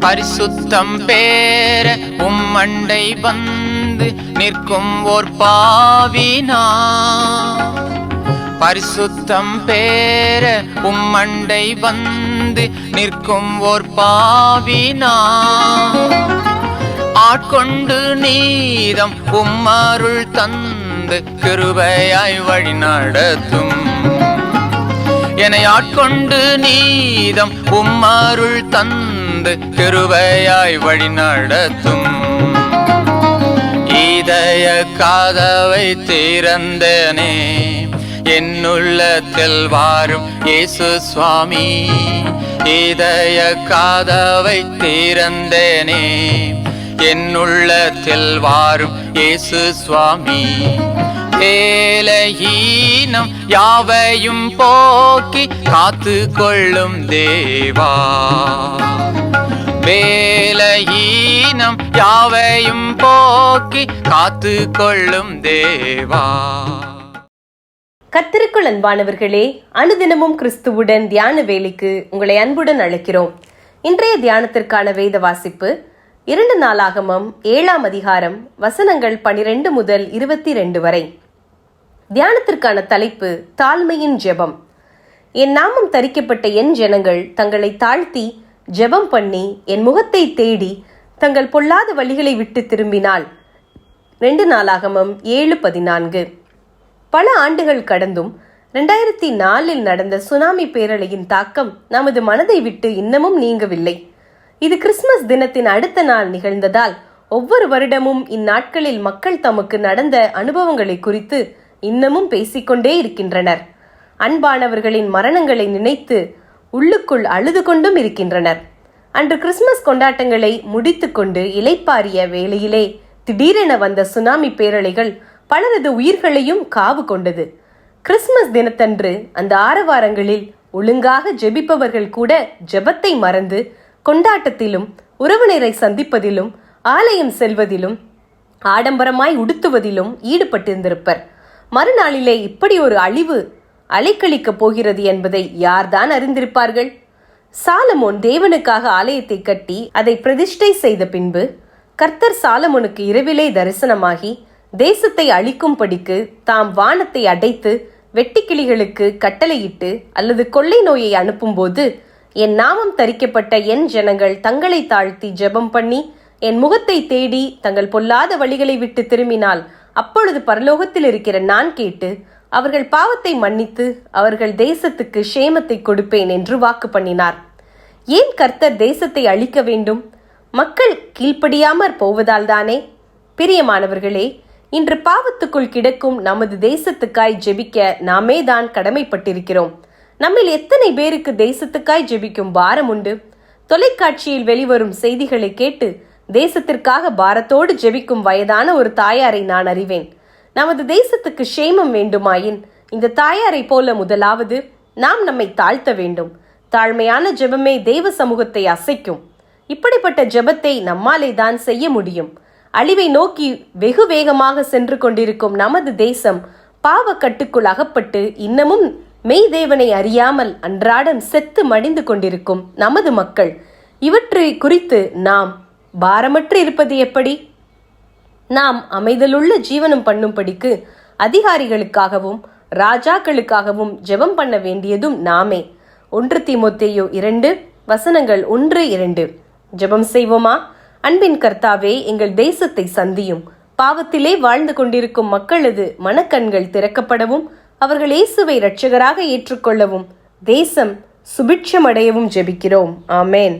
பரிசுத்தம் பேர உம்மண்டை வந்து நிற்கும் ஓர் பாவினா. பரிசுத்தம் பேர உம்மண்டை வந்து நிற்கும் ஓர் பாவினா. ஆட்கொண்டு நீதம் உம்மருள் தந்து கிருபையாய் வழி நடத்தும். என்னை ஆட்கொண்டு நீதம் உம்மருள் தந்து கிருபையாய் வழி நடத்தும். இதய கதவை திறந்தனே, என்னுள்ளத்தில் வாரும் இயேசு சுவாமி. இதய கதவை திறந்தனே, என்னுள்ளத்தில் வாரும் இயேசு சுவாமி. வேலையீனம் யாவையும் போக்கி காத்து கொள்ளும் தேவா. வேலையீனம் யாவையும் போக்கி காத்து கொள்ளும் தேவா. கர்த்தருக்குள் அன்பானவர்களே, அனுதினமும் கிறிஸ்துவுடன் தியான வேலைக்கு உங்களை அன்புடன் அழைக்கிறோம். இன்றைய தியானத்திற்கான வேத வாசிப்பு 2 நாளாகமம் 7ஆம் அதிகாரம் வசனங்கள் 12 முதல் 22 வரை. தியானத்திற்கான தலைப்பு தாழ்மையின் ஜெபம். என் நாமம் தரிக்கப்பட்ட என் ஜனங்கள் தங்களை தாழ்த்தி ஜெபம் பண்ணி என் முகத்தை தேடி தங்கள் பொல்லாத வழிகளை விட்டு திரும்பினால். 2 நாளாகமம் 7:14. பல ஆண்டுகள் கடந்தும் 2004 நடந்த சுனாமி பேரலையின் தாக்கம் நமது மனதை விட்டு இன்னமும் நீங்கவில்லை. இது கிறிஸ்துமஸ் தினத்தின் அடுத்த நாள் நிகழ்ந்ததால் ஒவ்வொரு வருடமும் இந்நாட்களில் மக்கள் தமக்கு நடந்த அனுபவங்களை குறித்து இன்னமும் பேசிக்கொண்டே இருக்கின்றனர். அன்பானவர்களின் மரணங்களை நினைத்து உள்ளுக்குள் அழுது கொண்டும் இருக்கின்றனர். அன்று கிறிஸ்துமஸ் கொண்டாட்டங்களை முடித்து கொண்டு இளைப்பாறிய வேளையிலே திடீரென வந்த சுனாமி பேரலைகள் பலரது உயிர்களையும் காவு கொண்டது. கிறிஸ்துமஸ் தினத்தன்று அந்த ஆரவாரங்களில் ஒழுங்காக ஜெபிப்பவர்கள் கூட ஜெபத்தை மறந்து கொண்டாட்டத்திலும் உறவினரை சந்திப்பதிலும் ஆலயம் செல்வதிலும் ஆடம்பரமாய் உடுத்துவதிலும் ஈடுபட்டிருந்திருப்பர். மறுநாளிலே இப்படி ஒரு அழிவு அலைக்கழிக்கப் போகிறது என்பதை யார்தான் அறிந்திருப்பார்கள்? சாலமோன் தேவனுக்காக ஆலயத்தை கட்டி அதை பிரதிஷ்டை செய்த பின்பு கர்த்தர் சாலமோனுக்கு இரவிலே தரிசனமாகி தேசத்தை அழிக்கும்படிக்கு தாம் வானத்தை அடைத்து வெட்டுக்கிளிகளுக்கு கட்டளையிட்டு அல்லது கொள்ளை நோயை அனுப்பும்போது, என் நாமம் தரிக்கப்பட்ட என் ஜனங்கள் தங்களை தாழ்த்தி ஜெபம் பண்ணி என் முகத்தை தேடி தங்கள் பொல்லாத வழிகளை விட்டு திரும்பினால் அப்பொழுது பரலோகத்தில் இருக்கிற நான் கேட்டு அவர்கள் பாவத்தை மன்னித்து அவர்கள் தேசத்துக்கு சேமத்தை கொடுப்பேன் என்று வாக்கு பண்ணினார். ஏன் கர்த்தர் தேசத்தை அழிக்க வேண்டும்? மக்கள் கீழ்ப்படியாமற் போவதால் தானே? பிரியமானவர்களே, இன்று பாவத்துக்குள் கிடக்கும் நமது தேசத்துக்காய் ஜெபிக்க நாமே தான் கடமைப்பட்டிருக்கிறோம். நம்மில் எத்தனை பேருக்கு தேசத்துக்காய் ஜெபிக்கும் பாரம் உண்டு? தொலைக்காட்சியில் வெளிவரும் செய்திகளை கேட்டு தேசத்திற்காக பாரத்தோடு ஜெபிக்கும் வயதான ஒரு தாயாரை நான் அறிவேன். நமது தேசத்துக்கு சேமம் வேண்டுமாயின் இந்த தாயாரை போல முதலாவது நாம் நம்மை தாழ்த்த வேண்டும். தாழ்மையான ஜெபமே தேவ சமூகத்தை அசைக்கும். இப்படிப்பட்ட ஜெபத்தை நம்மாலே தான் செய்ய முடியும். அழிவை நோக்கி வெகு வேகமாக சென்று கொண்டிருக்கும் நமது தேசம் பாவக்கட்டுக்குள் அகப்பட்டு இன்னமும் மெய் தேவனை அறியாமல் அன்றாடம் செத்து மடிந்து கொண்டிருக்கும் நமது மக்கள், இவற்றை குறித்து நாம் பாரமற்று இருப்பது எப்படி? நாம் அமைதலுள்ள ஜீவனம் பண்ணும்படிக்கு அதிகாரிகளுக்காகவும் ராஜாக்களுக்காகவும் ஜெபம் பண்ண வேண்டியதும் நாமே. 1 தீமோத்தேயு 2:1-2. ஜெபம் செய்வோமா? அன்பின் கர்த்தாவே, எங்கள் தேசத்தை சந்தியும். பாவத்திலே வாழ்ந்து கொண்டிருக்கும் மக்களது மனக்கண்கள் திறக்கப்படவும் அவர்கள் இயேசுவை இரட்சகராக ஏற்றுக்கொள்ளவும் தேசம் சுபிட்சமடையவும் ஜெபிக்கிறோம். ஆமேன்.